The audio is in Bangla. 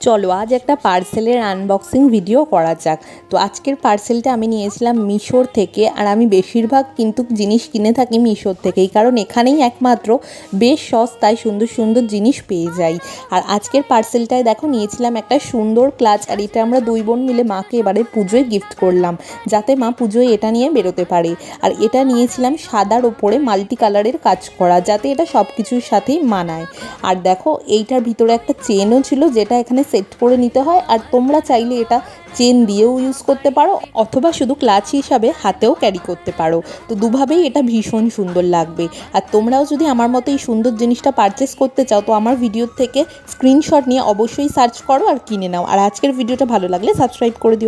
চলো আজ একটা পার্সেলের আনবক্সিং ভিডিও করা যাক। তো আজকের পার্সেলটা আমি নিয়েছিলাম মিশোর থেকে, আর আমি বেশিরভাগ কিন্তু জিনিস কিনে থাকি মিশোর থেকেই, কারণ এখানেই একমাত্র বেশ সস্তায় সুন্দর সুন্দর জিনিস পেয়ে যাই। আর আজকের পার্সেলটায় দেখো নিয়েছিলাম একটা সুন্দর ক্লাচ, আর এটা আমরা দুই বোন মিলে মাকে এবারে পুজোয় গিফট করলাম, যাতে মা পুজোয় এটা নিয়ে বেরোতে পারে। আর এটা নিয়েছিলাম সাদার ওপরে মাল্টি কালারের কাজ করা, যাতে এটা সব কিছুর সাথেই মানায়। আর দেখো এইটার ভিতরে একটা চেনও ছিল, যেটা এখানে সেট করে নিতে হয়, আর তোমরা চাইলে এটা চেন দিয়েও ইউজ করতে পারো, অথবা শুধু ক্লাচ হিসাবে হাতেও ক্যারি করতে পারো। তো দুভাবেই এটা ভীষণ সুন্দর লাগবে। আর তোমরাও যদি আমার মতো এই সুন্দর জিনিসটা পারচেস করতে চাও, তো আমার ভিডিওর থেকে স্ক্রিনশট নিয়ে অবশ্যই সার্চ করো আর কিনে নাও। আর আজকের ভিডিওটা ভালো লাগলে সাবস্ক্রাইব করে দিও।